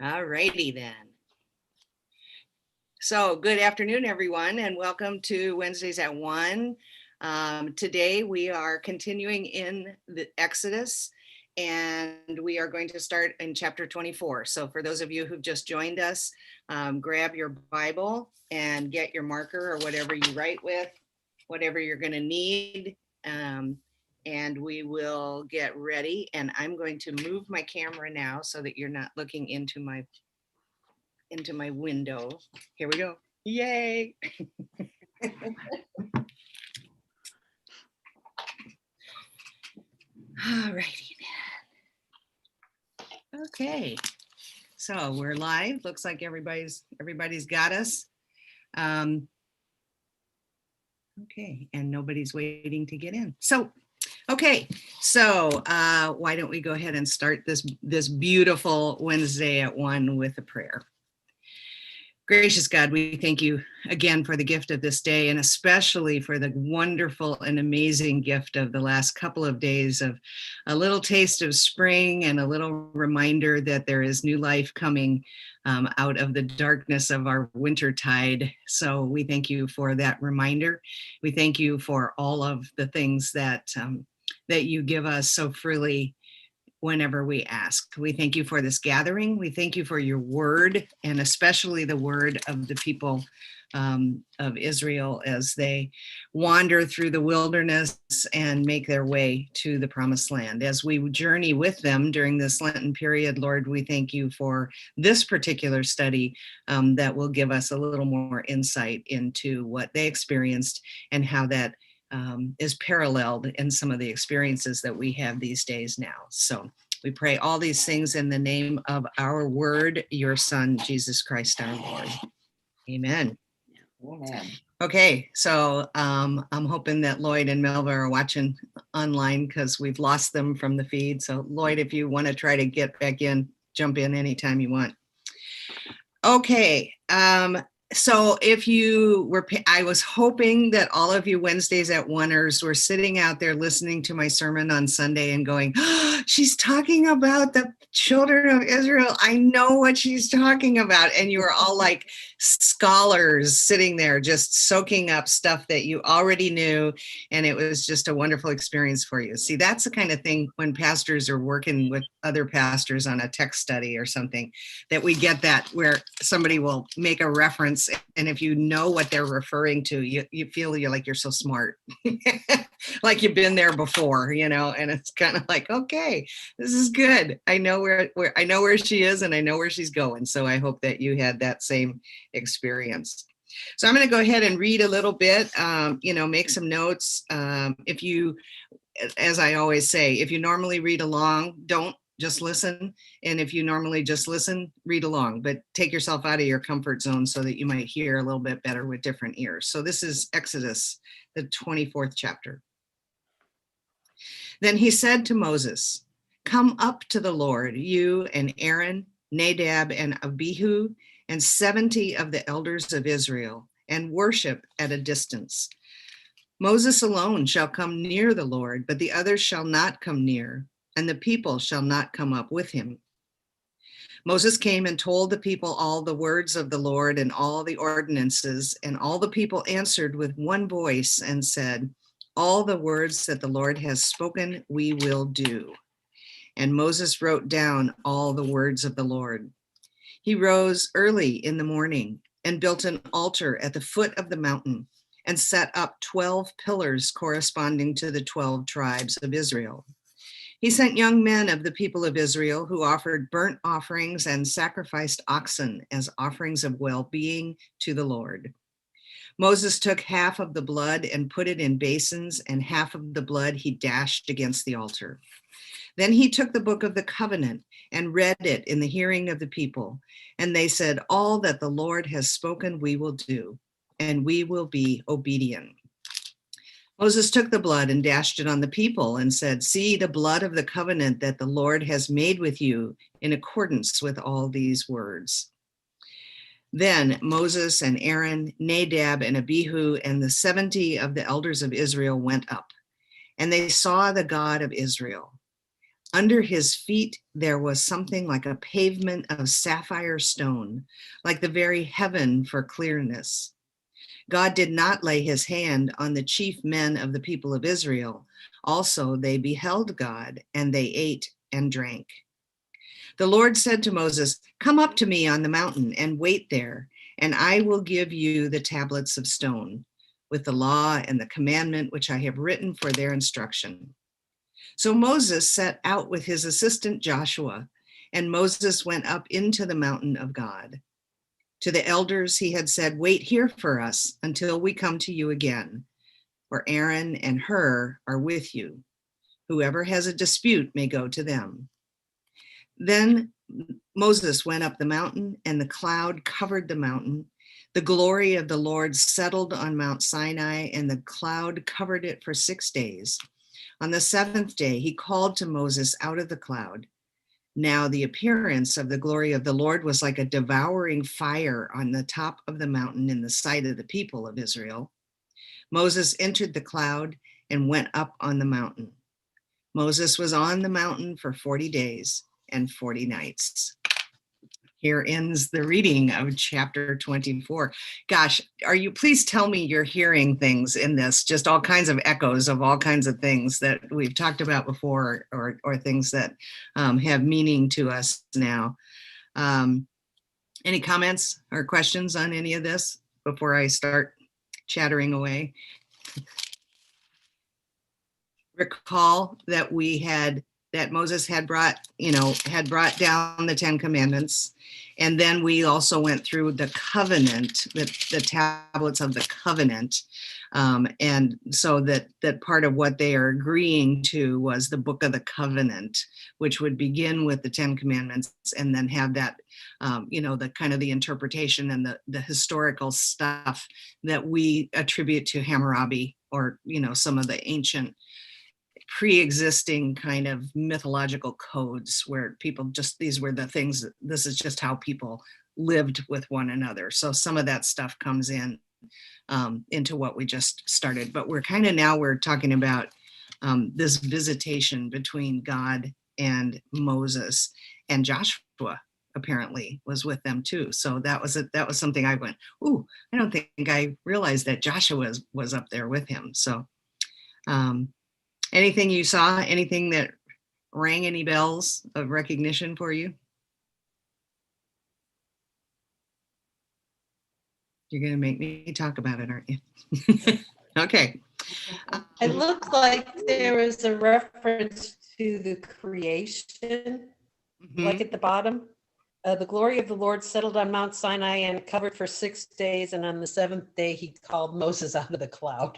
All righty then. So good afternoon, everyone, and welcome to Wednesdays at 1. Today we are continuing in the Exodus, and we are going to start in chapter 24. So for those of you who've just joined us, grab your Bible and get your marker or whatever you write with, whatever you're going to need. And we will get ready. And I'm going to move my camera now so that you're not looking into my window. Here we go. Yay. All righty then. Okay. So we're live. Looks like everybody's got us. Okay, and nobody's waiting to get in. So okay, so why don't we go ahead and start this beautiful Wednesday at 1 with a prayer. Gracious God, we thank you again for the gift of this day, and especially for the wonderful and amazing gift of the last couple of days of a little taste of spring and a little reminder that there is new life coming out of the darkness of our winter tide. So we thank you for that reminder. We thank you for all of the things that you give us so freely whenever we ask. We thank you for this gathering. We thank you for your word, and especially the word of the people of Israel as they wander through the wilderness and make their way to the promised land. As we journey with them during this Lenten period, Lord, we thank you for this particular study that will give us a little more insight into what they experienced and how that is paralleled in some of the experiences that we have these days now. So we pray all these things in the name of our word, your son, Jesus Christ, our Lord. Amen. Amen. Okay, so I'm hoping that Lloyd and Melva are watching online because we've lost them from the feed. So Lloyd, if you want to try to get back in, jump in anytime you want. Okay. So if you were, I was hoping that all of you Wednesdays at Oneers were sitting out there listening to my sermon on Sunday and going, oh, she's talking about the children of Israel. I know what she's talking about. And you were all like scholars sitting there just soaking up stuff that you already knew. And it was just a wonderful experience for you. See, that's the kind of thing when pastors are working with other pastors on a text study or something, that we get that where somebody will make a reference, and if you know what they're referring to, you feel you're so smart, like you've been there before, and it's kind of like, okay, this is good. I know where she is, and I know where she's going. So I hope that you had that same experience. So I'm going to go ahead and read a little bit, make some notes. If you, as I always say, if you normally read along, don't just listen. And if you normally just listen, read along, but take yourself out of your comfort zone so that you might hear a little bit better with different ears. So this is Exodus, the 24th chapter. Then he said to Moses, "Come up to the Lord, you and Aaron, Nadab and Abihu, and 70 of the elders of Israel, and worship at a distance. Moses alone shall come near the Lord, but the others shall not come near, and the people shall not come up with him." Moses came and told the people all the words of the Lord and all the ordinances, and all the people answered with one voice and said, "All the words that the Lord has spoken, we will do." And Moses wrote down all the words of the Lord. He rose early in the morning and built an altar at the foot of the mountain and set up 12 pillars corresponding to the 12 tribes of Israel. He sent young men of the people of Israel who offered burnt offerings and sacrificed oxen as offerings of well-being to the Lord. Moses took half of the blood and put it in basins, and half of the blood he dashed against the altar. Then he took the book of the covenant and read it in the hearing of the people. And they said, "All that the Lord has spoken, we will do, and we will be obedient." Moses took the blood and dashed it on the people and said, "See the blood of the covenant that the Lord has made with you in accordance with all these words." Then Moses and Aaron, Nadab and Abihu, and the 70 of the elders of Israel went up, and they saw the God of Israel. Under his feet there was something like a pavement of sapphire stone, like the very heaven for clearness. God did not lay his hand on the chief men of the people of Israel. Also, they beheld God, and they ate and drank. The Lord said to Moses, "Come up to me on the mountain and wait there, and I will give you the tablets of stone with the law and the commandment which I have written for their instruction." So Moses set out with his assistant Joshua, and Moses went up into the mountain of God. To the elders he had said, "Wait here for us until we come to you again, for Aaron and Hur are with you. Whoever has a dispute may go to them." Then Moses went up the mountain, and the cloud covered the mountain. The glory of the Lord settled on Mount Sinai, and the cloud covered it for 6 days. On the seventh day, he called to Moses out of the cloud. Now the appearance of the glory of the Lord was like a devouring fire on the top of the mountain in the sight of the people of Israel. Moses entered the cloud and went up on the mountain. Moses was on the mountain for 40 days and 40 nights. Here ends the reading of chapter 24. Gosh, please tell me you're hearing things in this, just all kinds of echoes of all kinds of things that we've talked about before, or things that have meaning to us now. Any comments or questions on any of this before I start chattering away? Recall that that Moses had brought down the 10 Commandments. And then we also went through the covenant, the tablets of the covenant. And so that part of what they are agreeing to was the book of the covenant, which would begin with the 10 Commandments and then have that, the kind of the interpretation and the historical stuff that we attribute to Hammurabi, or, some of the ancient pre-existing kind of mythological codes where people these were the things, this is just how people lived with one another. So some of that stuff comes into what we just started, but we're talking about this visitation between God and Moses, and Joshua apparently was with them too. So that was something I went, ooh, I don't think I realized that Joshua was up there with him. So anything you saw, anything that rang any bells of recognition for you? You're going to make me talk about it, aren't you? Okay. It looked like there was a reference to the creation, like at the bottom. The glory of the Lord settled on Mount Sinai and covered for 6 days, and on the seventh day he called Moses out of the cloud.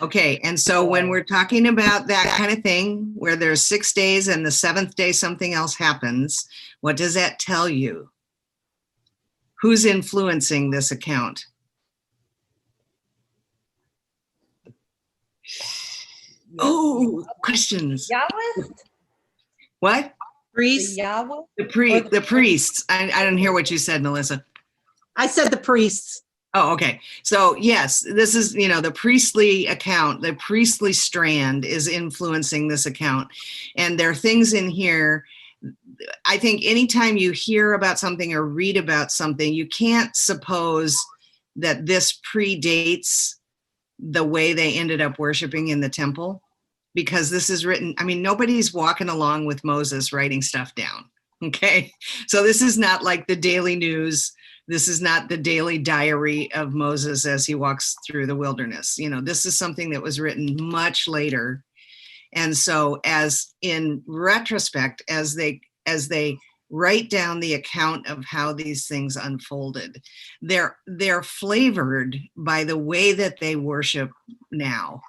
Okay, and so when we're talking about that kind of thing, where there's 6 days and the seventh day something else happens, what does that tell you? Who's influencing this account? Oh, questions. Yahweh? What? Priests. Yahweh? The priests. I didn't hear what you said, Melissa. I said the priests. Oh, okay. So yes, this is, the priestly account, the priestly strand is influencing this account. And there are things in here. I think anytime you hear about something or read about something, you can't suppose that this predates the way they ended up worshiping in the temple, because this is written, nobody's walking along with Moses writing stuff down. Okay. So this is not like the daily news. This is not the daily diary of Moses as he walks through the wilderness. This is something that was written much later. And so as in retrospect, as they write down the account of how these things unfolded, they're flavored by the way that they worship now.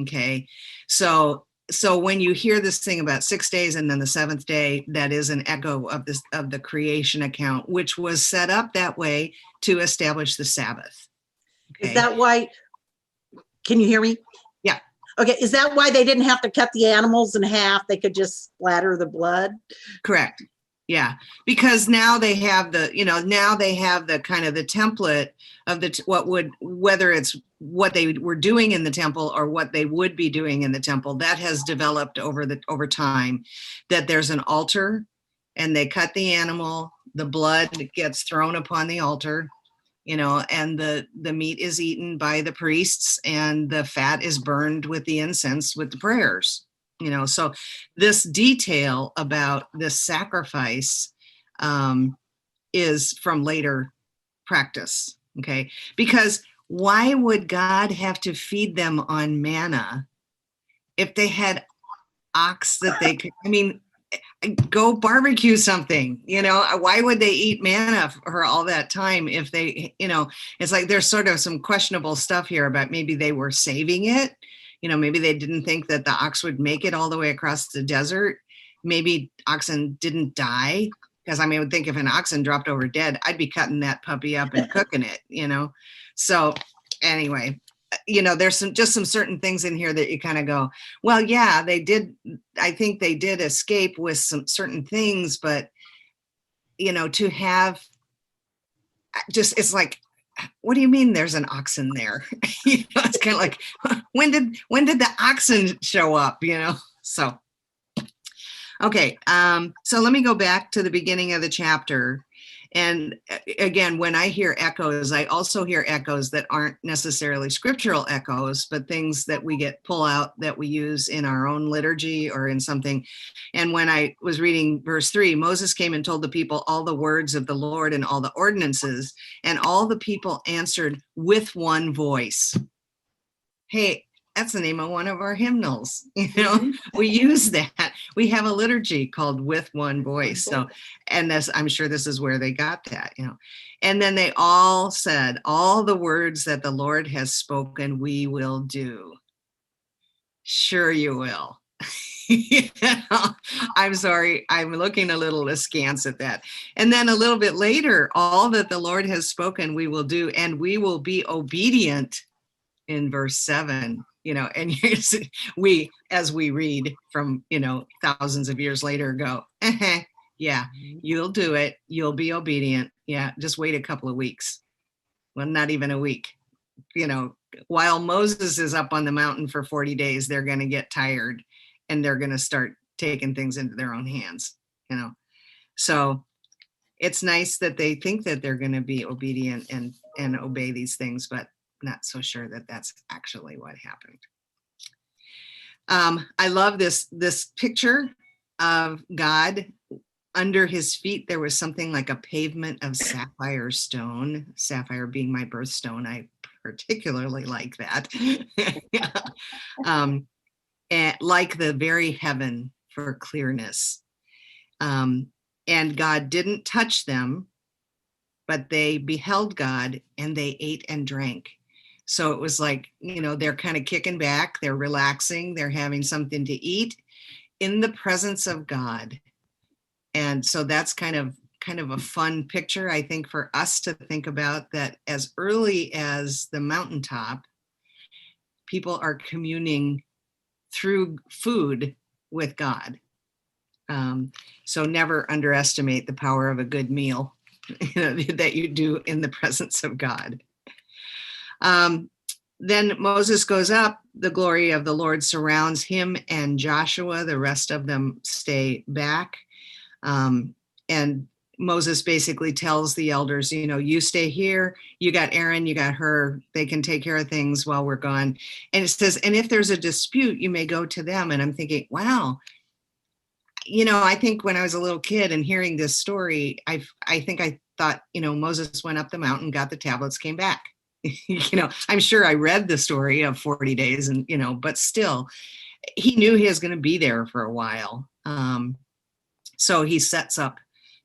Okay. So when you hear this thing about 6 days and then the seventh day, that is an echo of the creation account, which was set up that way to establish the Sabbath. Okay. Is that why? Can you hear me? Yeah. Okay. Is that why they didn't have to cut the animals in half? They could just splatter the blood? Correct. Yeah, because now they have now they have the kind of the template of whether it's what they were doing in the temple or what they would be doing in the temple, that has developed over time, that there's an altar and they cut the animal, the blood gets thrown upon the altar, and the meat is eaten by the priests and the fat is burned with the incense with the prayers. So this detail about this sacrifice is from later practice, okay? Because why would God have to feed them on manna if they had ox that they could, go barbecue something, why would they eat manna for all that time if they, it's like there's sort of some questionable stuff here about maybe they were saving it. Maybe they didn't think that the ox would make it all the way across the desert. Maybe oxen didn't die, because I would think if an oxen dropped over dead, I'd be cutting that puppy up and cooking it, So anyway, there's some certain things in here that you kind of go, well, yeah, they did. I think they did escape with some certain things, but to have it's like, what do you mean there's an oxen there? It's kind of like, when did the oxen show up? So, okay. So let me go back to the beginning of the chapter. And again, when I hear echoes, I also hear echoes that aren't necessarily scriptural echoes, but things that we pull out that we use in our own liturgy or in something. And when I was reading verse 3, Moses came and told the people all the words of the Lord and all the ordinances, and all the people answered with one voice. Hey, that's the name of one of our hymnals. We use that. We have a liturgy called With One Voice. So, and I'm sure this is where they got that, And then they all said, all the words that the Lord has spoken, we will do. Sure you will. I'm sorry, I'm looking a little askance at that. And then a little bit later, all that the Lord has spoken, we will do, and we will be obedient in verse 7. And as we read from, thousands of years later, go, yeah, you'll do it. You'll be obedient. Yeah, just wait a couple of weeks. Well, not even a week. While Moses is up on the mountain for 40 days, they're going to get tired and they're going to start taking things into their own hands, So it's nice that they think that they're going to be obedient and obey these things, but not so sure that that's actually what happened. I love this picture of God. Under his feet, there was something like a pavement of sapphire stone, sapphire being my birthstone. I particularly like that. And like the very heaven for clearness. And God didn't touch them, but they beheld God and they ate and drank. So it was like, they're kind of kicking back, they're relaxing, they're having something to eat in the presence of God. And so that's kind of a fun picture, I think, for us to think about, that as early as the mountaintop, people are communing through food with God. So never underestimate the power of a good meal that you do in the presence of God. Then Moses goes up, the glory of the Lord surrounds him and Joshua, the rest of them stay back. And Moses basically tells the elders, you stay here, you got Aaron, you got her, they can take care of things while we're gone. And it says, and if there's a dispute, you may go to them. And I'm thinking, wow, I think when I was a little kid and hearing this story, I think I thought, Moses went up the mountain, got the tablets, came back. I'm sure I read the story of 40 days and, but still, he knew he was going to be there for a while. So he sets up,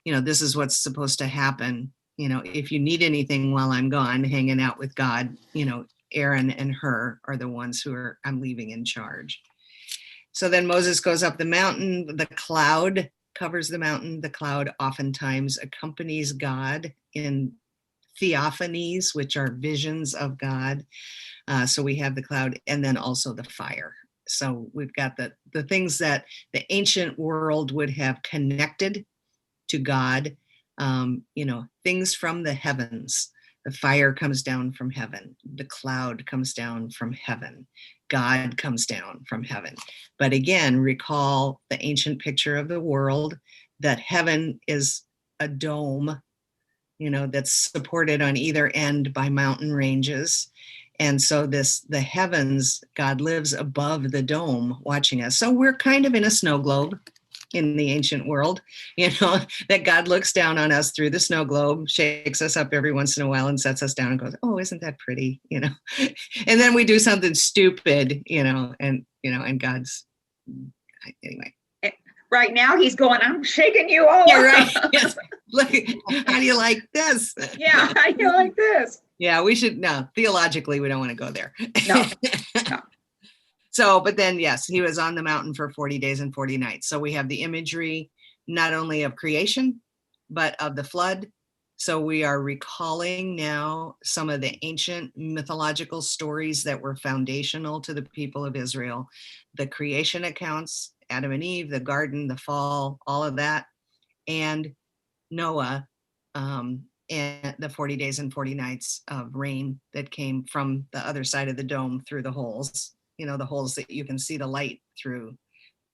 this is what's supposed to happen. If you need anything while I'm gone, hanging out with God, Aaron and her are the ones I'm leaving in charge. So then Moses goes up the mountain, the cloud covers the mountain. The cloud oftentimes accompanies God in theophanies, which are visions of God. So we have the cloud and then also the fire. So we've got the things that the ancient world would have connected to God, things from the heavens. The fire comes down from heaven. The cloud comes down from heaven. God comes down from heaven. But again, recall the ancient picture of the world, that heaven is a dome, that's supported on either end by mountain ranges. And so the heavens, God lives above the dome watching us. So we're kind of in a snow globe in the ancient world, that God looks down on us through the snow globe, shakes us up every once in a while and sets us down and goes, oh, isn't that pretty? And then we do something stupid, and God's, anyway. Right now he's going, I'm shaking you all. Yeah, right. Yes. Look, how do you like this? Yeah, how do you like this? Yeah, we should, no, theologically, we don't want to go there. No. So, but then, yes, he was on the mountain for 40 days and 40 nights. So we have the imagery, not only of creation, but of the flood. So we are recalling now some of the ancient mythological stories that were foundational to the people of Israel. The creation accounts, Adam and Eve, the garden, the fall, all of that, and Noah, and the 40 days and 40 nights of rain that came from the other side of the dome through the holes, the holes that you can see the light through.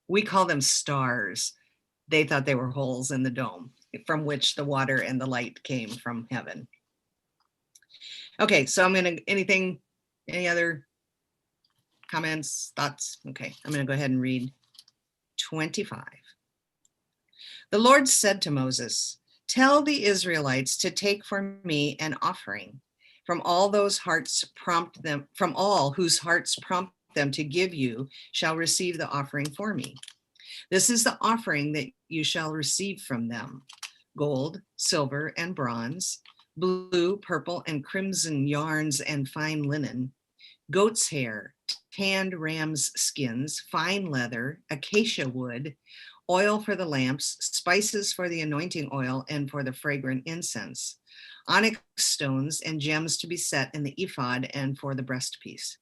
We call them stars. They thought they were holes in the dome from which the water and the light came from heaven. Okay, so any other comments, thoughts? Okay, I'm gonna go ahead and read 25. The Lord said to Moses, tell the Israelites to take for me an offering from all whose hearts prompt them to give you shall receive the offering for me. This is the offering that you shall receive from them: gold, silver, and bronze, blue, purple, and crimson yarns and fine linen, goat's hair, tanned ram's skins, fine leather, acacia wood, oil for the lamps, spices for the anointing oil and for the fragrant incense, onyx stones and gems to be set in the ephod and for the breastpiece.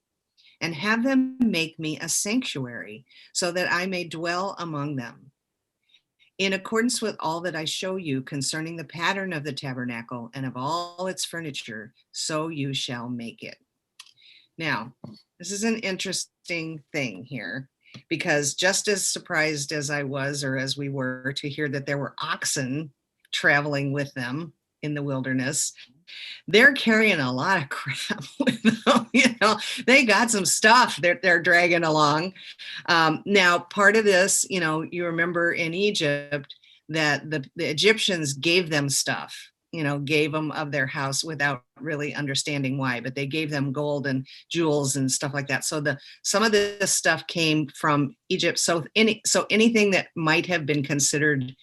And have them make me a sanctuary so that I may dwell among them. In accordance with all that I show you concerning the pattern of the tabernacle and of all its furniture, so you shall make it. Now, this is an interesting thing here, because just as surprised as I was, or as we were, to hear that there were oxen traveling with them in the wilderness, they're carrying a lot of crap with them. They got some stuff that they're dragging along. Now, part of this, you remember in Egypt that the Egyptians gave them stuff, gave them of their house without really understanding why, but they gave them gold and jewels and stuff like that. So some of this stuff came from Egypt. So anything that might have been considered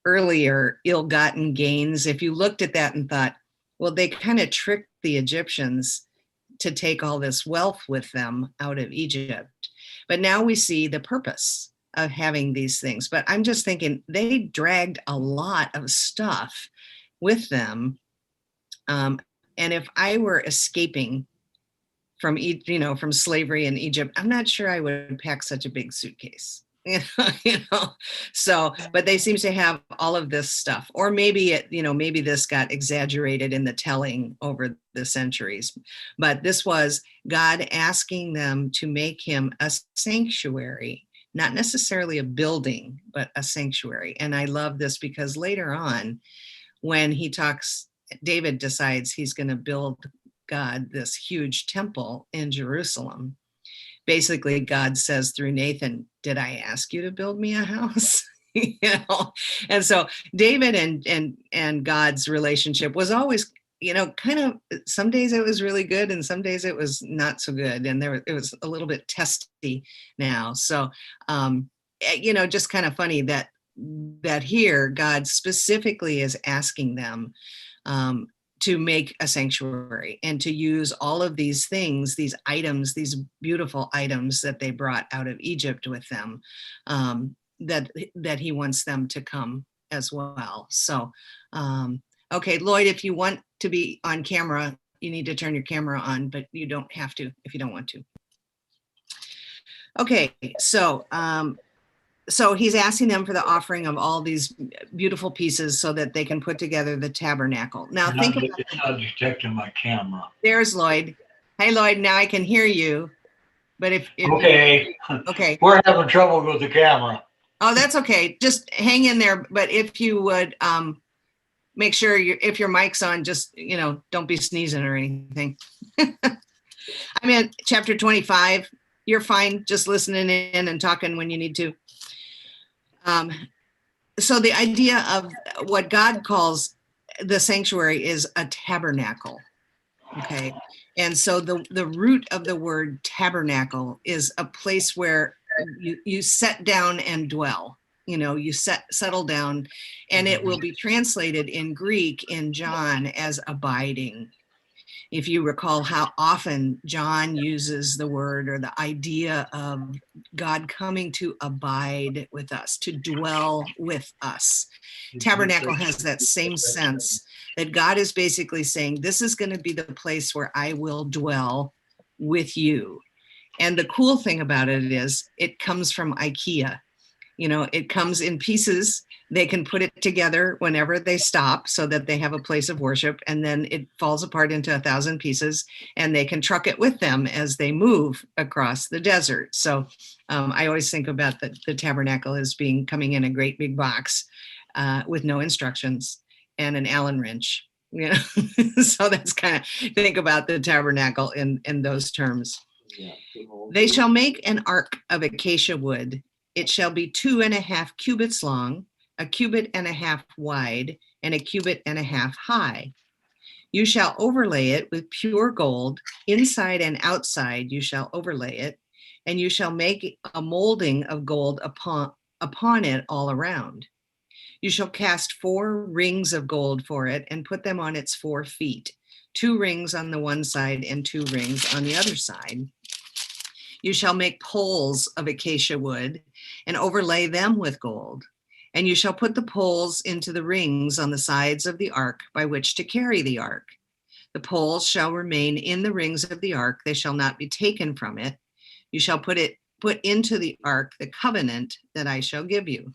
earlier ill-gotten gains, if you looked at that and thought, well, they kind of tricked the Egyptians to take all this wealth with them out of Egypt. But now we see the purpose of having these things. But I'm just thinking they dragged a lot of stuff with them. And if I were escaping from slavery in Egypt, I'm not sure I would pack such a big suitcase. So, but they seem to have all of this stuff, or maybe maybe this got exaggerated in the telling over the centuries, but this was God asking them to make him a sanctuary, not necessarily a building, but a sanctuary. And I love this because later on, when David decides he's going to build God this huge temple in Jerusalem. Basically, God says through Nathan, did I ask you to build me a house? And so David and God's relationship was always, kind of, some days it was really good and some days it was not so good. And it was a little bit testy now. So, just kind of funny that here God specifically is asking them to make a sanctuary and to use all of these things, these items, these beautiful items that they brought out of Egypt with them, that he wants them to come as well. So, okay, Lloyd, if you want to be on camera, you need to turn your camera on, but you don't have to if you don't want to. Okay, so so he's asking them for the offering of all these beautiful pieces so that they can put together the tabernacle. Now think about It's not detecting my camera. there's Lloyd. Hey Lloyd, now I can hear you. But if Okay, okay. we're having trouble with the camera. Oh, that's okay. Just hang in there. But if you would make sure if your mic's on, just, don't be sneezing or anything. I'm in chapter 25. You're fine just listening in and talking when you need to. So the idea of what God calls the sanctuary is a tabernacle. Okay. And so the root of the word tabernacle is a place where you set down and dwell. You settle down, and it will be translated in Greek in John as abiding. If you recall how often John uses the word or the idea of God coming to abide with us, to dwell with us. Tabernacle has that same sense that God is basically saying, this is going to be the place where I will dwell with you. And the cool thing about it is it comes from IKEA. It comes in pieces. They can put it together whenever they stop so that they have a place of worship, and then it falls apart into 1,000 pieces, and they can truck it with them as they move across the desert. So I always think about the tabernacle as coming in a great big box with no instructions and an Allen wrench. So that's kind of, think about the tabernacle in those terms. They shall make an ark of acacia wood. It shall be 2.5 cubits long, 1.5 cubits wide, and 1.5 cubits high. You shall overlay it with pure gold, inside and outside you shall overlay it, and you shall make a molding of gold upon it all around. You shall cast 4 rings of gold for it and put them on its 4 feet, 2 rings on the one side and 2 rings on the other side. You shall make poles of acacia wood and overlay them with gold. And you shall put the poles into the rings on the sides of the ark by which to carry the ark. The poles shall remain in the rings of the ark. They shall not be taken from it. You shall put into the ark the covenant that I shall give you.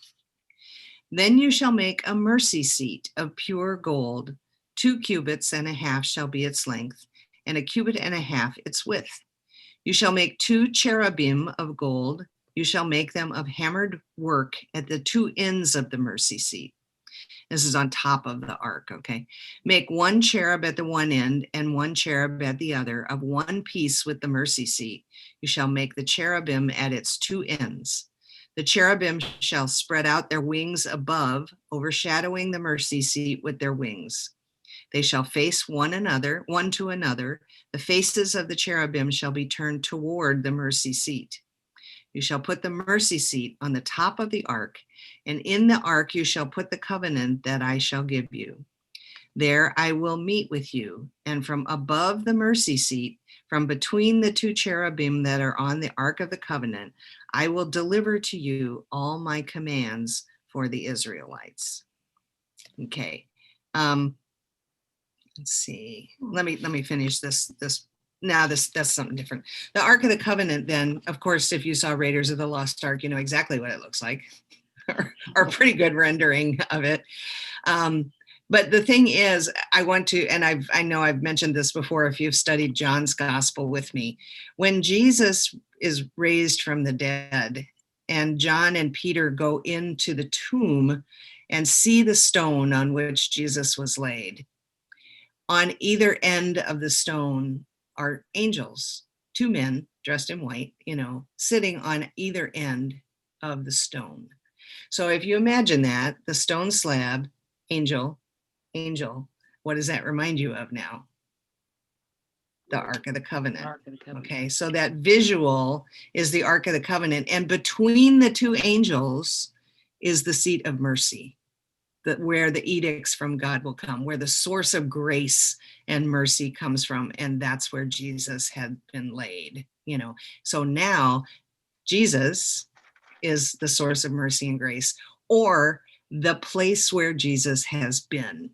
Then you shall make a mercy seat of pure gold. 2.5 cubits shall be its length, and 1.5 cubits its width. You shall make 2 cherubim of gold. You shall make them of hammered work at the 2 ends of the mercy seat. This is on top of the ark, okay? Make 1 cherub at the one end and 1 cherub at the other, of one piece with the mercy seat. You shall make the cherubim at its 2 ends. The cherubim shall spread out their wings above, overshadowing the mercy seat with their wings. They shall face one to another. The faces of the cherubim shall be turned toward the mercy seat. You shall put the mercy seat on the top of the ark, and in the ark you shall put the covenant that I shall give you. There I will meet with you, and from above the mercy seat, from between the 2 cherubim that are on the ark of the covenant, I will deliver to you all my commands for the Israelites. Okay. Let's see. Let me finish this. That's something different. The Ark of the Covenant, then, of course, if you saw Raiders of the Lost Ark, you know exactly what it looks like, or a pretty good rendering of it. But the thing is, I want to, and I know I've mentioned this before, if you've studied John's gospel with me, when Jesus is raised from the dead and John and Peter go into the tomb and see the stone on which Jesus was laid, on either end of the stone are angels, 2 men dressed in white, sitting on either end of the stone. So if you imagine that, the stone slab, angel, what does that remind you of now? The Ark of the Covenant. Okay, so that visual is the Ark of the Covenant, and between the 2 angels is the seat of mercy, where the edicts from God will come, where the source of grace and mercy comes from, and that's where Jesus had been laid. So now Jesus is the source of mercy and grace, or the place where Jesus has been.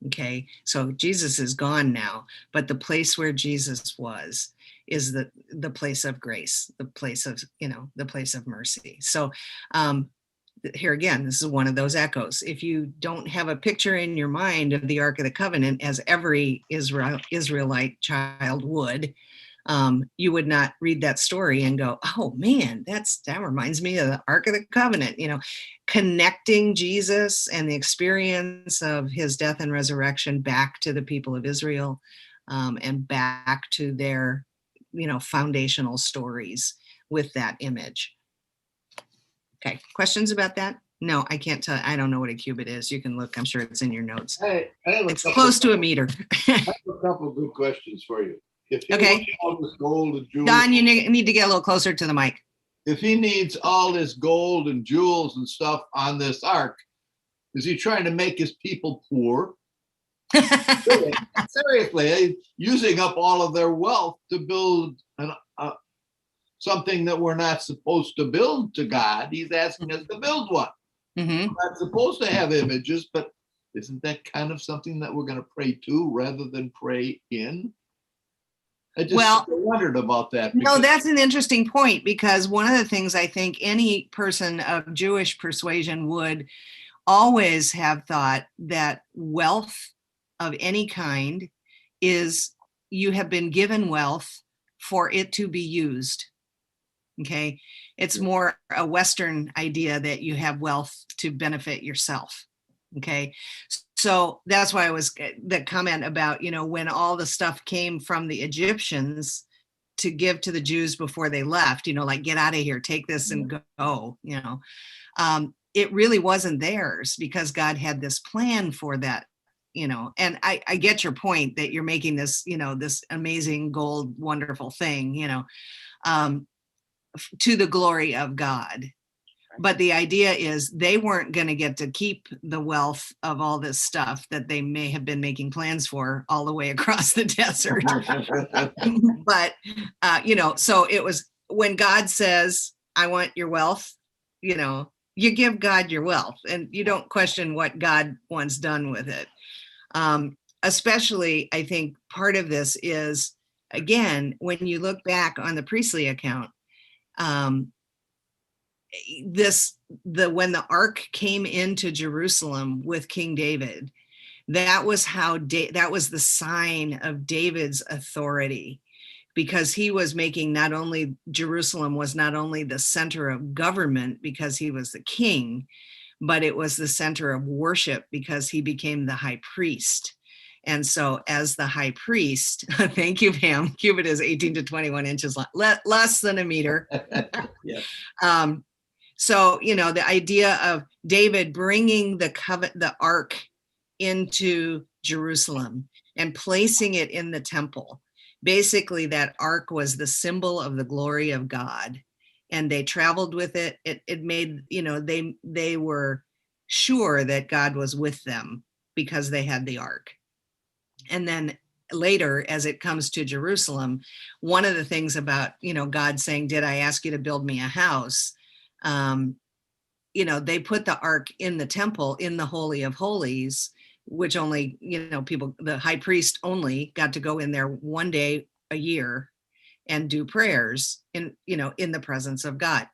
Okay, so Jesus is gone now, but the place where Jesus was is the place of grace, the place of, the place of mercy. So here again, this is one of those echoes. If you don't have a picture in your mind of the Ark of the Covenant, as every Israelite child would, you would not read that story and go, oh man, that reminds me of the Ark of the Covenant, connecting Jesus and the experience of his death and resurrection back to the people of Israel, and back to their, foundational stories with that image. Okay, questions about that? No, I can't tell. I don't know what a cubit is. You can look. I'm sure it's in your notes. I have It's close to a meter. I have a couple of good questions for you. If he Okay. wants all this gold and jewels, Don, you need to get a little closer to the mic. if he needs all this gold and jewels and stuff on this ark, is he trying to make his people poor? Seriously, using up all of their wealth to build something that we're not supposed to build to God. He's asking us to build one. Mhm. We're not supposed to have images, but isn't that kind of something that we're going to pray to rather than pray in? I just wondered about that. No, that's an interesting point, because one of the things I think any person of Jewish persuasion would always have thought, that wealth of any kind is, you have been given wealth for it to be used. Okay. It's more a Western idea that you have wealth to benefit yourself. Okay. So that's why I was the comment about, when all the stuff came from the Egyptians to give to the Jews before they left, like, get out of here, take this and go, it really wasn't theirs, because God had this plan for that, and I get your point that you're making this, this amazing gold, wonderful thing, to the glory of God. But the idea is they weren't going to get to keep the wealth of all this stuff that they may have been making plans for all the way across the desert. But, so it was when God says, I want your wealth, you give God your wealth, and you don't question what God wants done with it. Especially, I think part of this is, again, when you look back on the priestly account, when the ark came into Jerusalem with King David, that was that was the sign of David's authority, because he was making Jerusalem was not only the center of government because he was the king, but it was the center of worship because he became the high priest. And so as the high priest, thank you, Pam, cubit is 18 to 21 inches, less than a meter. Yeah. So, the idea of David bringing the ark into Jerusalem and placing it in the temple, basically that ark was the symbol of the glory of God. And they traveled with it. It made, they were sure that God was with them because they had the ark. And then later, as it comes to Jerusalem, one of the things about, God saying, did I ask you to build me a house? They put the ark in the temple, in the Holy of Holies, which only, the high priest only got to go in there one day a year and do prayers in the presence of God.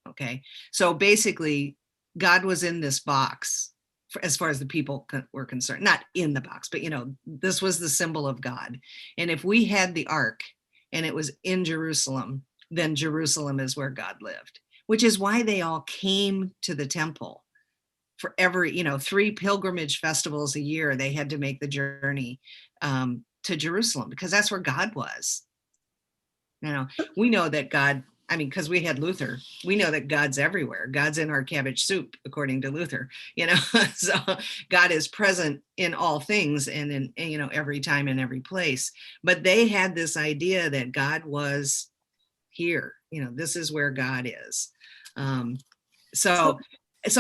Okay. So basically God was in this box as far as the people were concerned, not in the box, but this was the symbol of God. And if we had the ark and it was in Jerusalem, then Jerusalem is where God lived, which is why they all came to the temple for every, 3 pilgrimage festivals a year. They had to make the journey to Jerusalem because that's where God was. We know that God, because we had Luther, we know that God's everywhere. God's in our cabbage soup, according to Luther, so God is present in all things and in, every time and every place. But they had this idea that God was here, this is where God is. So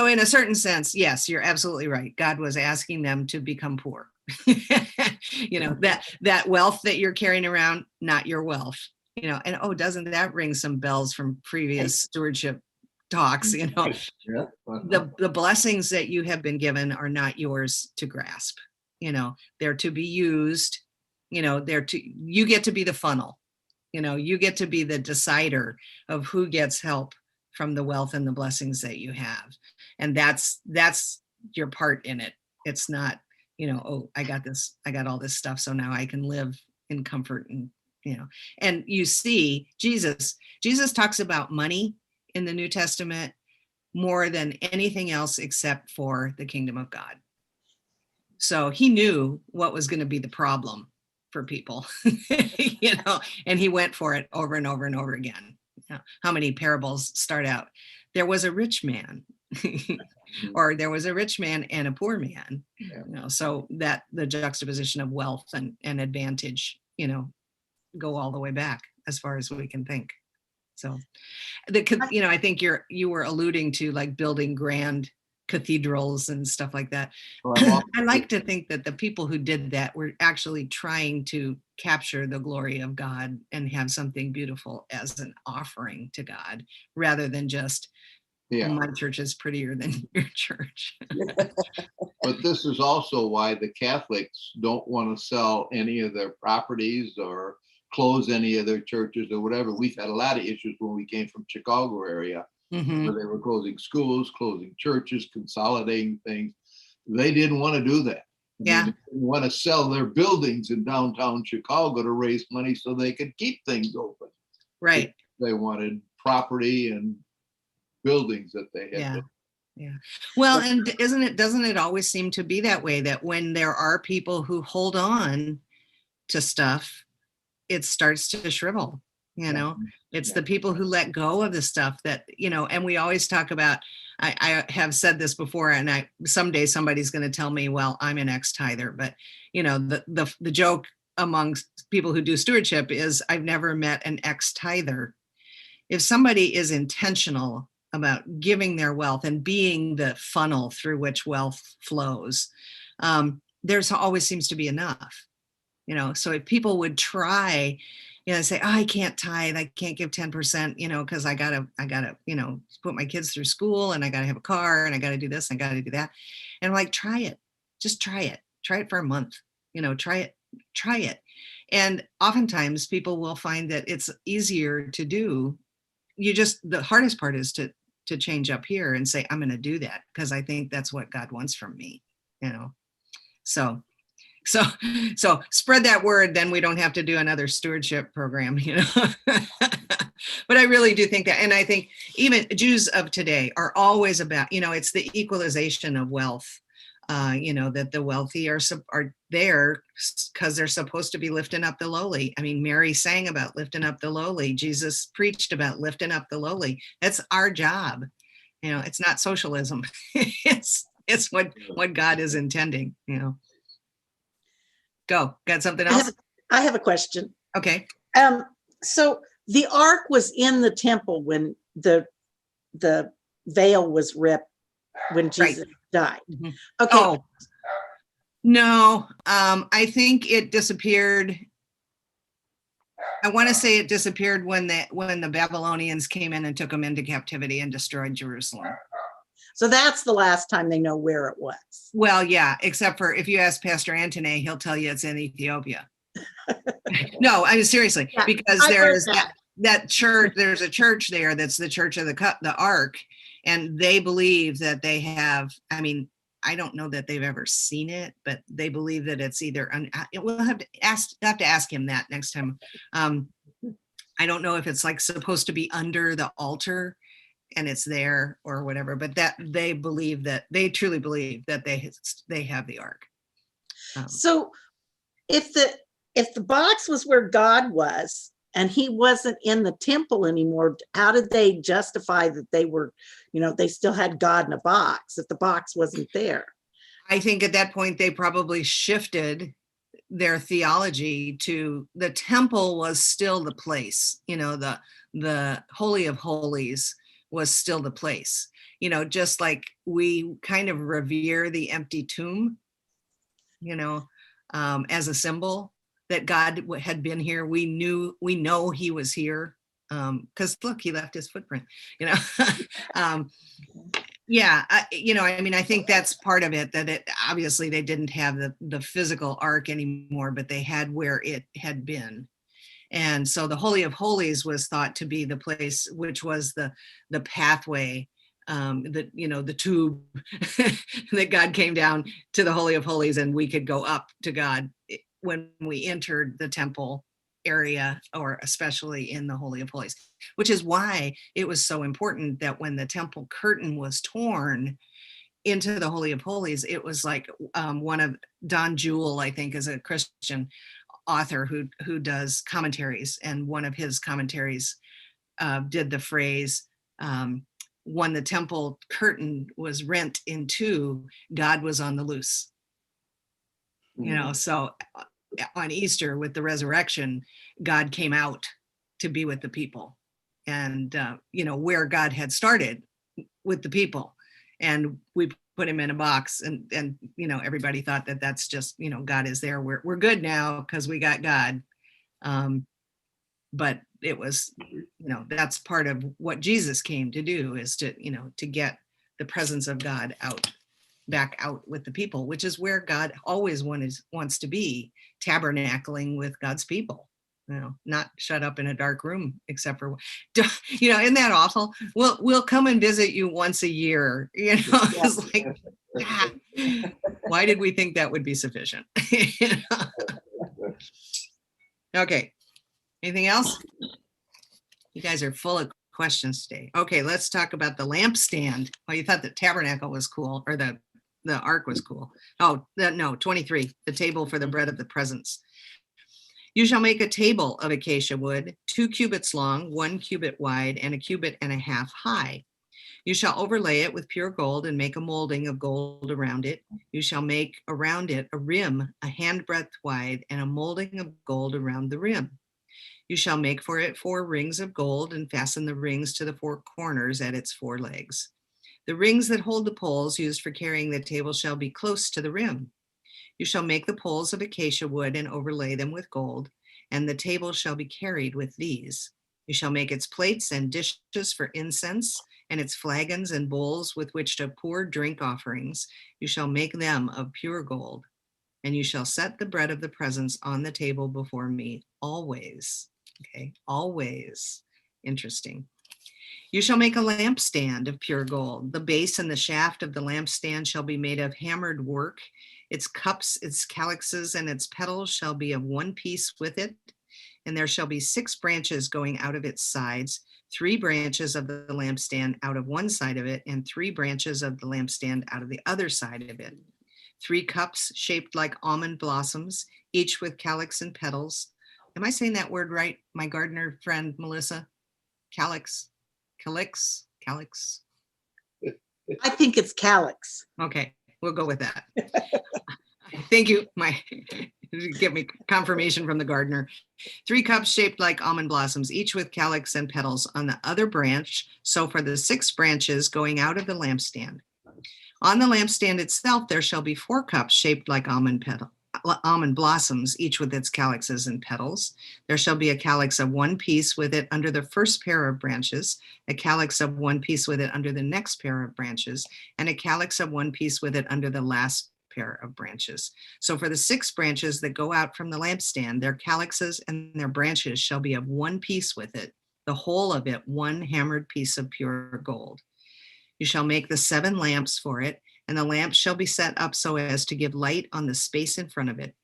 in a certain sense, yes, you're absolutely right. God was asking them to become poor. That wealth that you're carrying around, not your wealth. And doesn't that ring some bells from previous stewardship talks? Yeah. The blessings that you have been given are not yours to grasp. They're to be used. You get to be the funnel. You get to be the decider of who gets help from the wealth and the blessings that you have. And that's your part in it. It's not, oh, I got all this stuff, so now I can live in comfort. And you see, Jesus talks about money in the New Testament more than anything else except for the kingdom of God. So he knew what was going to be the problem for people, and he went for it over and over and over again. How many parables start out? There was a rich man, or there was a rich man and a poor man. So that the juxtaposition of wealth and advantage, go all the way back as far as we can think. So I think you were alluding to like building grand cathedrals and stuff like that. I like to think that the people who did that were actually trying to capture the glory of God and have something beautiful as an offering to God, rather than just, my church is prettier than your church. But this is also why the Catholics don't want to sell any of their properties or close any of their churches or whatever. We've had a lot of issues when we came from Chicago area, where they were closing schools, closing churches, consolidating things. They didn't want to do that. They didn't want to sell their buildings in downtown Chicago to raise money so they could keep things open. Right. They wanted property and buildings that they had. Well, and doesn't it always seem to be that way, that when there are people who hold on to stuff, it starts to shrivel. It's the people who let go of the stuff that, and we always talk about, I have said this before, and someday somebody's going to tell me, well, I'm an ex-tither, but the joke amongst people who do stewardship is I've never met an ex-tither. If somebody is intentional about giving their wealth and being the funnel through which wealth flows, there's always seems to be enough. So if people would try, say, oh, I can't tithe, I can't give 10%, because I gotta, put my kids through school, and I gotta have a car, and I gotta do this, and I gotta do that. And I'm like, try it, just try it for a month, try it. And oftentimes people will find that it's easier to do. The hardest part is to change up here and say, I'm going to do that because I think that's what God wants from me, So spread that word, then we don't have to do another stewardship program, But I really do think that, and I think even Jews of today are always about, it's the equalization of wealth, that the wealthy are there because they're supposed to be lifting up the lowly. I mean, Mary sang about lifting up the lowly. Jesus preached about lifting up the lowly. That's our job. It's not socialism. it's what God is intending, Go. Got something else? I have a question. Okay. So the ark was in the temple when the veil was ripped when Jesus died. Okay. Oh, no, I think it disappeared. I want to say it disappeared when the Babylonians came in and took them into captivity and destroyed Jerusalem. So that's the last time they know where it was. Well, yeah, except for if you ask Pastor Antony, he'll tell you it's in Ethiopia. No, I mean, seriously, because there's that church, there's a church there that's the church of the Ark, and they believe that they have, I mean, I don't know that they've ever seen it, but they believe that it's either, we'll have to ask him that next time. I don't know if it's like supposed to be under the altar and it's there or whatever, but that they truly believe that they have the ark. So if the box was where God was and he wasn't in the temple anymore, how did they justify that they were, they still had God in a box if the box wasn't there? I think at that point they probably shifted their theology to the temple was still the place, the Holy of Holies was still the place, just like we kind of revere the empty tomb, as a symbol that God had been here. We know he was here because look, he left his footprint, Yeah, I mean, I think that's part of it, that it obviously they didn't have the physical ark anymore, but they had where it had been. And so the Holy of Holies was thought to be the place, which was the pathway, the tube that God came down to the Holy of Holies, and we could go up to God when we entered the temple area, or especially in the Holy of Holies, which is why it was so important that when the temple curtain was torn into the Holy of Holies, it was like one of Don Jewell, I think, is a Christian author who does commentaries, and one of his commentaries did the phrase, when the temple curtain was rent in two, God was on the loose. So on Easter with the resurrection, God came out to be with the people, and where God had started with the people, and we put him in a box, and everybody thought that that's just, God is there, we're good now because we got God. But it was, that's part of what Jesus came to do, is to get the presence of God back out with the people, which is where God always wants to be, tabernacling with God's people, not shut up in a dark room, except for, isn't that awful? We'll come and visit you once a year, it's like, why did we think that would be sufficient? Okay, anything else? You guys are full of questions today. Okay, let's talk about the lampstand. Oh, you thought the tabernacle was cool, or the ark was cool. Oh, no, 23, the table for the bread of the presence. You shall make a table of acacia wood, 2 cubits long, 1 cubit wide, and 1.5 cubits high. You shall overlay it with pure gold and make a molding of gold around it. You shall make around it a rim, a handbreadth wide, and a molding of gold around the rim. You shall make for it 4 rings of gold and fasten the rings to the 4 corners at its 4 legs. The rings that hold the poles used for carrying the table shall be close to the rim. You shall make the poles of acacia wood and overlay them with gold, and the table shall be carried with these. You shall make its plates and dishes for incense, and its flagons and bowls with which to pour drink offerings. You shall make them of pure gold. And you shall set the bread of the presence on the table before me always. Okay, always. Interesting. You shall make a lampstand of pure gold. The base and the shaft of the lampstand shall be made of hammered work. Its cups, its calyxes, and its petals shall be of one piece with it. And there shall be 6 branches going out of its sides, 3 branches of the lampstand out of one side of it, and 3 branches of the lampstand out of the other side of it. 3 cups shaped like almond blossoms, each with calyx and petals. Am I saying that word right, my gardener friend, Melissa? Calyx. I think it's calyx. Okay, we'll go with that. Thank you. Get me confirmation from the gardener. 3 cups shaped like almond blossoms, each with calyx and petals on the other branch. So for the 6 branches going out of the lampstand. On the lampstand itself, there shall be 4 cups shaped like almond blossoms, each with its calyxes and petals. There shall be a calyx of one piece with it under the first pair of branches, a calyx of one piece with it under the next pair of branches, and a calyx of one piece with it under the last pair of branches. So for the 6 branches that go out from the lampstand, their calyxes and their branches shall be of one piece with it, the whole of it one hammered piece of pure gold. You shall make the 7 lamps for it, and the lamps shall be set up so as to give light on the space in front of it.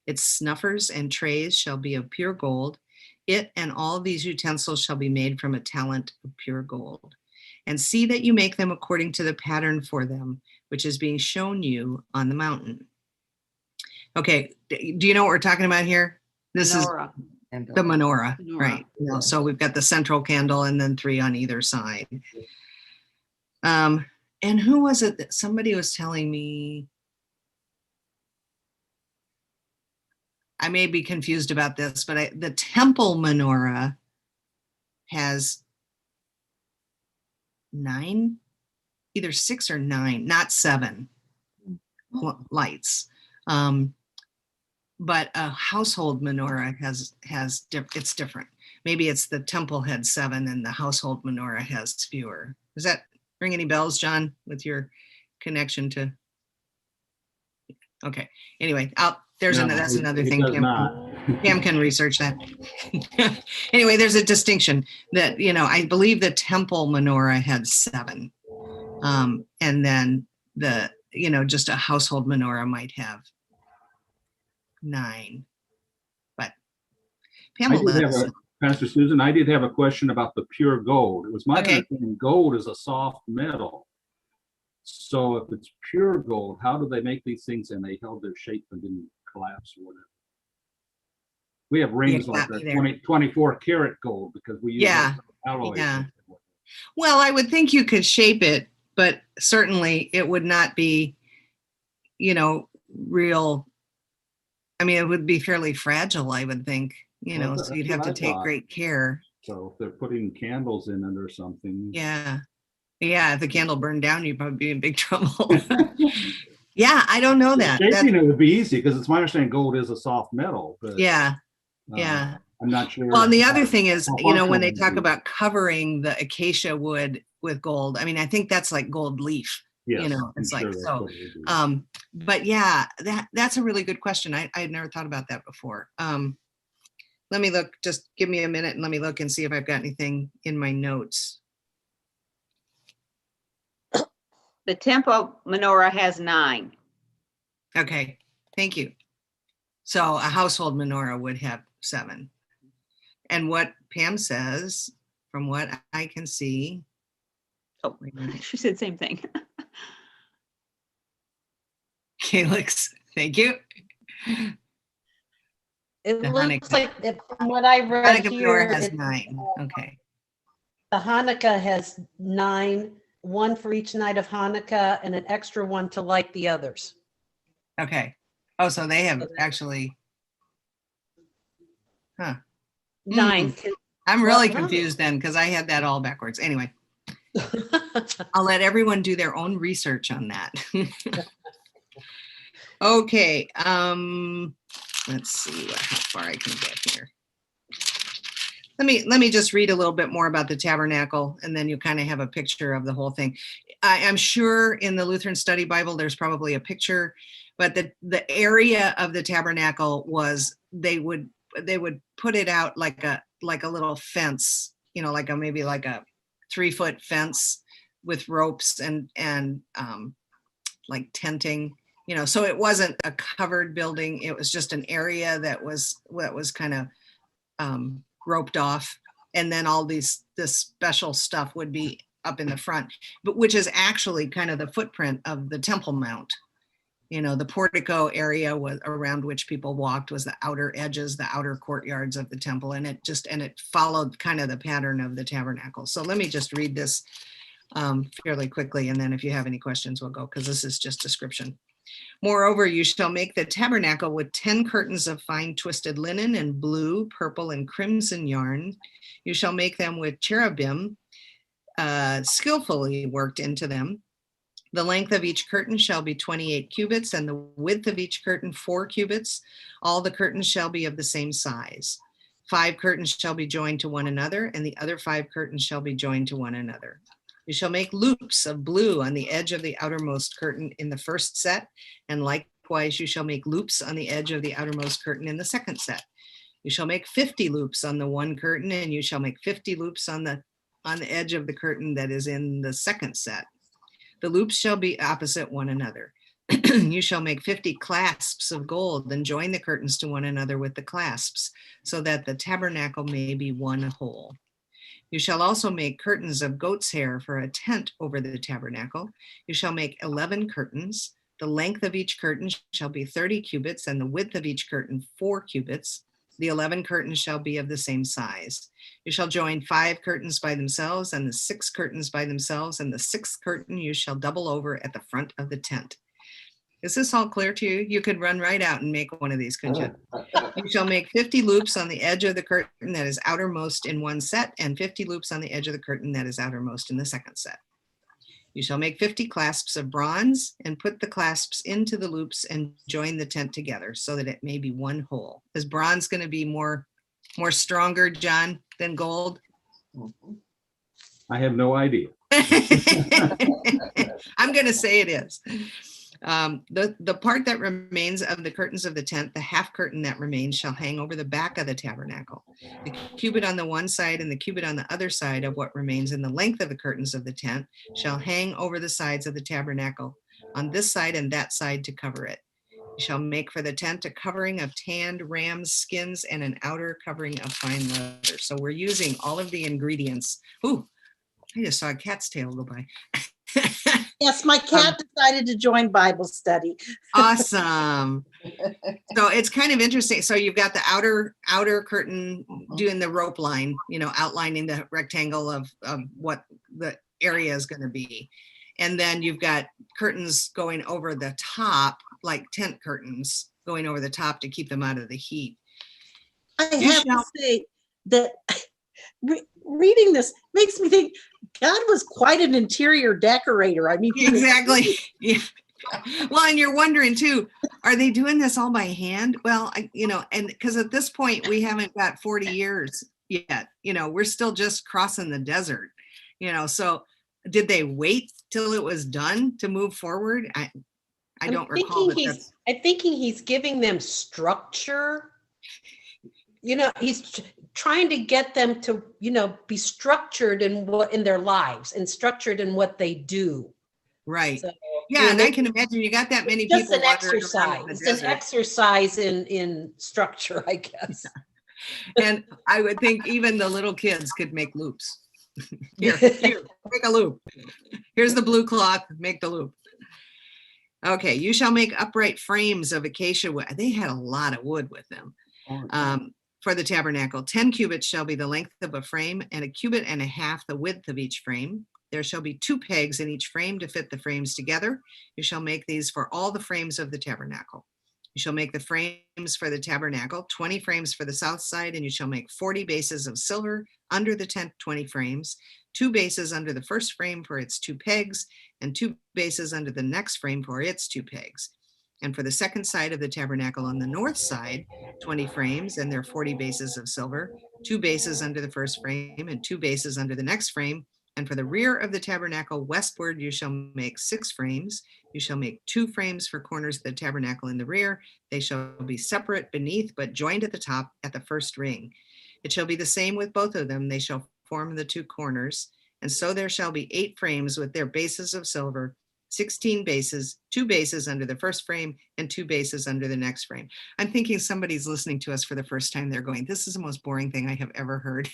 Its snuffers and trays shall be of pure gold. It and all these utensils shall be made from a talent of pure gold. And see that you make them according to the pattern for them, which is being shown you on the mountain. Okay, do you know what we're talking about here? This Menorah. is the menorah, Menorah. right? So we've got the central candle and then 3 on either side. And who was it that somebody was telling me? I may be confused about this, but the temple menorah has 9, either 6 or 9, not 7 lights. But a household menorah it's different. Maybe it's the temple had 7 and the household menorah has fewer. Does that ring any bells, John, with your connection to? Okay, anyway, that's another thing. It does not. Pam can research that. Anyway, there's a distinction that, I believe the temple menorah had 7. And then just a household menorah might have 9. But Pam I will did let have us a, know. Pastor Susan, I did have a question about the pure gold. It was my Okay. understanding gold is a soft metal. So if it's pure gold, how do they make these things and they held their shape and didn't collapse or whatever? We have rings like got me that, there. 24 karat gold because we use Yeah, alloys. yeah. Well, I would think you could shape it, but certainly it would not be, real. I mean, it would be fairly fragile, I would think, Well, so you'd that's have to what I take thought. great care. So if they're putting candles in it or something. Yeah. Yeah. If the candle burned down, you'd probably be in big trouble. Yeah. I don't know that. Shaping it would be easy because it's my understanding gold is a soft metal. But, Yeah. Yeah. I'm not sure. Well, and the other thing is, how when they functional talk it would be. about covering the acacia wood with gold, I mean, I think that's like gold leaf. Yes, It's I'm like, sure that's so, what it would be. but yeah, that's a really good question. I'd never thought about that before. Let me look, just give me a minute and let me look and see if I've got anything in my notes. The temple menorah has 9. Okay, thank you. So a household menorah would have 7. And what Pam says, from what I can see. Oh, wait a minute. she said same thing. Calyx, thank you. It The looks Hanukkah. like, from what I read Hanukkah here, menorah has it- 9. Okay. the Hanukkah has 9, one for each night of Hanukkah and an extra one to light the others. Okay. Oh, so they have actually. Huh. 9. I'm really Well, confused then because I had that all backwards. Anyway, I'll let everyone do their own research on that. Okay. Let's see how far I can get here. Let me just read a little bit more about the tabernacle, and then you kind of have a picture of the whole thing. I'm sure in the Lutheran Study Bible there's probably a picture, but the area of the tabernacle was they would put it out like a little fence, like maybe like a 3-foot fence with ropes and like tenting, so it wasn't a covered building. It was just an area that was kind of roped off, and then all this special stuff would be up in the front, but which is actually kind of the footprint of the Temple Mount. The portico area was around which people walked was the outer edges, the outer courtyards of the temple, and it followed kind of the pattern of the tabernacle. So let me just read this fairly quickly, and then if you have any questions, we'll go, because this is just description. Moreover, you shall make the tabernacle with 10 curtains of fine twisted linen and blue, purple, and crimson yarn. You shall make them with cherubim skillfully worked into them. The length of each curtain shall be 28 cubits, and the width of each curtain 4 cubits. All the curtains shall be of the same size. 5 curtains shall be joined to one another, and the other 5 curtains shall be joined to one another. You shall make loops of blue on the edge of the outermost curtain in the first set, and likewise you shall make loops on the edge of the outermost curtain in the second set. You shall make 50 loops on the one curtain, and you shall make 50 loops on the edge of the curtain that is in the second set. The loops shall be opposite one another. You shall make 50 clasps of gold, and join the curtains to one another with the clasps, so that the tabernacle may be one whole. You shall also make curtains of goat's hair for a tent over the tabernacle. You shall make 11 curtains. The length of each curtain shall be 30 cubits, and the width of each curtain 4 cubits. The 11 curtains shall be of the same size. You shall join 5 curtains by themselves, and the 6 curtains by themselves, and the 6th curtain you shall double over at the front of the tent. Is this all clear to you? You could run right out and make one of these, couldn't you? You shall make 50 loops on the edge of the curtain that is outermost in one set, and 50 loops on the edge of the curtain that is outermost in the second set. You shall make 50 clasps of bronze, and put the clasps into the loops and join the tent together, so that it may be one whole. Is bronze going to be more stronger, John, than gold? I have no idea. I'm going to say it is. The part that remains of the curtains of the tent, the half curtain that remains shall hang over the back of the tabernacle. The cubit on the one side and the cubit on the other side of what remains in the length of the curtains of the tent shall hang over the sides of the tabernacle on this side and that side to cover it. You shall make for the tent a covering of tanned ram's skins and an outer covering of fine leather. So we're using all of the ingredients. Ooh, I just saw a cat's tail go by. Yes, my cat decided to join Bible study. Awesome. So it's kind of interesting. So you've got the outer curtain doing the rope line, outlining the rectangle of what the area is going to be. And then you've got curtains going over the top, like tent curtains going over the top to keep them out of the heat. I have to say that reading this makes me think God was quite an interior decorator. I mean, Exactly. Yeah. Well, and you're wondering too, are they doing this all by hand? Well, and because at this point we haven't got 40 years yet, we're still just crossing the desert, so did they wait till it was done to move forward? I don't recall. I'm thinking he's giving them structure. He's trying to get them to, be structured in their lives and structured in what they do. Right. So, yeah, and I can imagine you got that many people. Just an exercise. It's an exercise in structure, I guess. And I would think even the little kids could make loops. Here, make a loop. Here's the blue cloth, make the loop. Okay, you shall make upright frames of acacia wood. They had a lot of wood with them. For the tabernacle, 10 cubits shall be the length of a frame, and a cubit and a half the width of each frame. There shall be 2 pegs in each frame to fit the frames together. You shall make these for all the frames of the tabernacle. You shall make the frames for the tabernacle, 20 frames for the south side, and you shall make 40 bases of silver under the tent, 20 frames, 2 bases under the first frame for its 2 pegs, and 2 bases under the next frame for its 2 pegs. And for the second side of the tabernacle on the north side, 20 frames and their 40 bases of silver, 2 bases under the first frame and 2 bases under the next frame. And for the rear of the tabernacle westward, you shall make 6 frames. You shall make 2 frames for corners of the tabernacle in the rear. They shall be separate beneath, but joined at the top at the first ring. It shall be the same with both of them. They shall form the 2 corners. And so there shall be 8 frames with their bases of silver, 16 bases, 2 bases under the first frame and 2 bases under the next frame. I'm thinking somebody's listening to us for the first time. They're going, this is the most boring thing I have ever heard.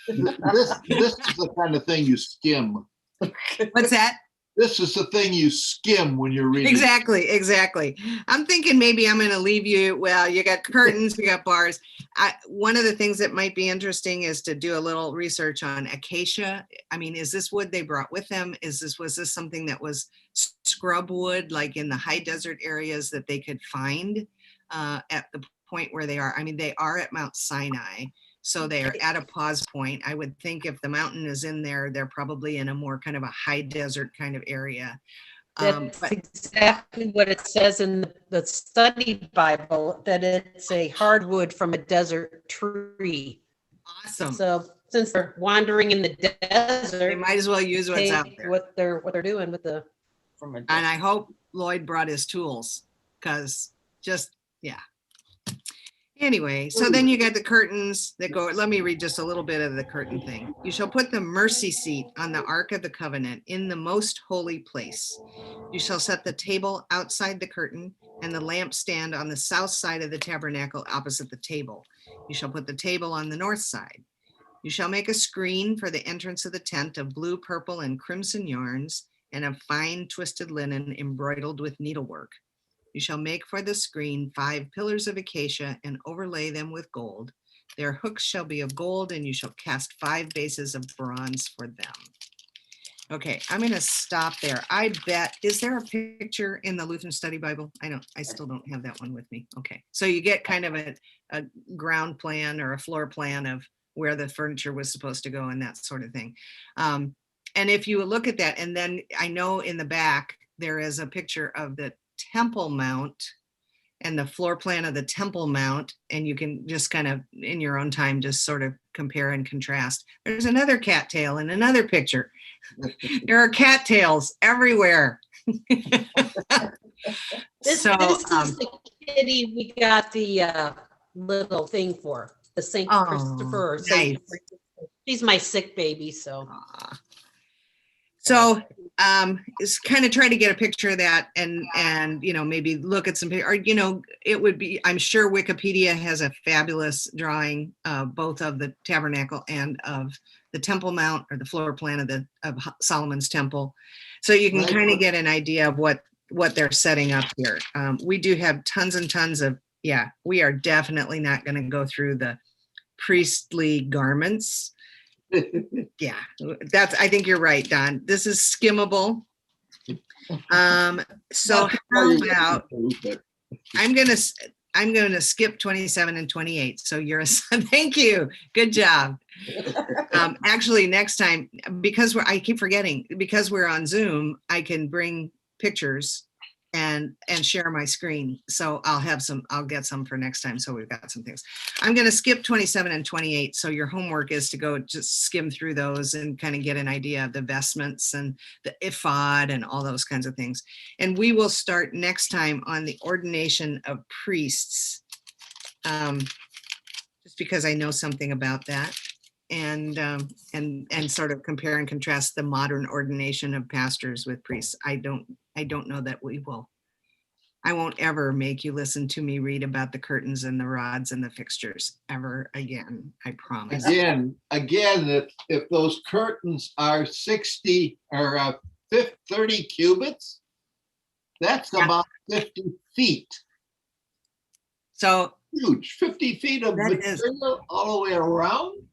This is the kind of thing you skim. What's that? This is the thing you skim when you're reading. Exactly. I'm thinking maybe I'm going to leave you. Well, you got curtains, you got bars. One of the things that might be interesting is to do a little research on acacia. I mean, is this wood they brought with them? Was this something that was scrub wood, like in the high desert areas that they could find at the point where they are? I mean, they are at Mount Sinai. So they are at a pause point. I would think if the mountain is in there, they're probably in a more kind of a high desert kind of area. That's exactly what it says in the study Bible, that it's a hardwood from a desert tree. Awesome. So since they're wandering in the desert, they might as well use what's out there. What they're doing with the and I hope Lloyd brought his tools, because yeah. Anyway, so then you got the curtains that go, let me read just a little bit of the curtain thing. You shall put the mercy seat on the Ark of the Covenant in the most holy place. You shall set the table outside the curtain and the lampstand on the south side of the tabernacle opposite the table. You shall put the table on the north side. You shall make a screen for the entrance of the tent of blue, purple, and crimson yarns and of fine twisted linen embroidered with needlework. You shall make for the screen 5 pillars of acacia and overlay them with gold. Their hooks shall be of gold, and you shall cast 5 bases of bronze for them. Okay, I'm going to stop there. I bet, is there a picture in the Lutheran Study Bible? I still don't have that one with me. Okay, so you get kind of a ground plan or a floor plan of where the furniture was supposed to go and that sort of thing. And if you look at that, and then I know in the back, there is a picture of the Temple Mount and the floor plan of the Temple Mount, and you can just kind of in your own time just sort of compare and contrast. There's another cattail in another picture. There are cattails everywhere. This So, is the kitty we got the little thing for, the St. Oh, Christopher or St. nice. She's my sick baby, so. aw. So, is kind of try to get a picture of that and, you know, maybe look at some, or, you know, it would be, I'm sure Wikipedia has a fabulous drawing, both of the tabernacle and of the Temple Mount, or the floor plan of Solomon's temple. So you can Right. kind of get an idea of what they're setting up here. We do have tons and tons of, yeah, we are definitely not going to go through the priestly garments. Yeah, I think you're right, Don. This is skimmable. So how about, I'm gonna skip 27 and 28. So you're a son. Thank you. Good job. Actually, next time, because I keep forgetting, because we're on Zoom, I can bring pictures and share my screen. So I'll get some for next time. So we've got some things. I'm going to skip 27 and 28. So your homework is to go just skim through those and kind of get an idea of the vestments and the ephod and all those kinds of things. And we will start next time on the ordination of priests. Just because I know something about that. And sort of compare and contrast the modern ordination of pastors with priests. I don't know that I won't ever make you listen to me read about the curtains and the rods and the fixtures ever again. I promise. Again, if those curtains are 60 or 30 cubits, that's Yeah. about 50 feet. So Huge, 50 feet of That is- material all the way around.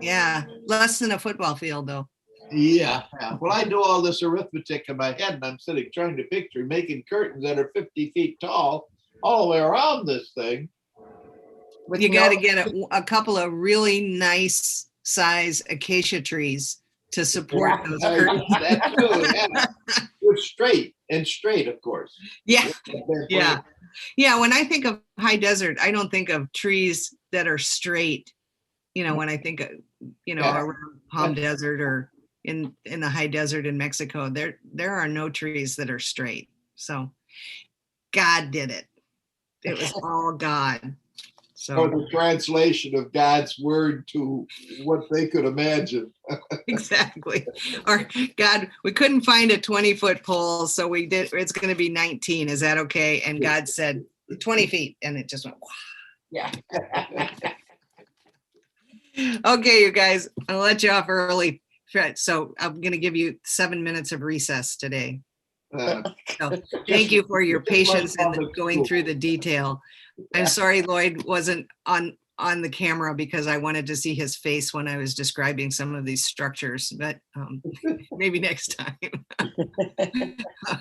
yeah, less than a football field though. Yeah. Well, I do all this arithmetic in my head, and I'm sitting trying to picture making curtains that are 50 feet tall all the way around this thing. But You got to get a couple of really nice size acacia trees to support those curtains. That too, yeah. With straight, of course. Yeah. Yeah. Yeah. When I think of high desert, I don't think of trees that are straight. You know, when I think of, you know, Yeah. around Palm Desert or in the high desert in Mexico, there are no trees that are straight. So God did it. It was all God. Or So the translation of God's word to what they could imagine. exactly. Or God, we couldn't find a 20-foot pole, so we did. It's going to be 19. Is that okay? And God said 20 feet, and it just went. Wow. Yeah. Okay, you guys, I'll let you off early. So I'm going to give you 7 minutes of recess today. So thank you for your patience and going through the detail. I'm sorry Lloyd wasn't on the camera because I wanted to see his face when I was describing some of these structures, but maybe next time.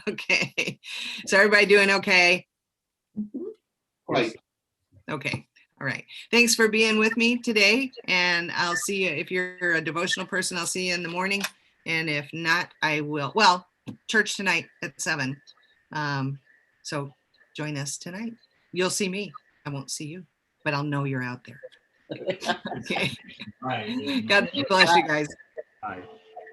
Okay. So everybody doing okay? Right. Okay. All right. Thanks for being with me today. And I'll see you. If you're a devotional person, I'll see you in the morning. And if not, I will. Well, church tonight at 7. So join us tonight. You'll see me. I won't see you, but I'll know you're out there. Okay. Right. God bless you guys. Bye.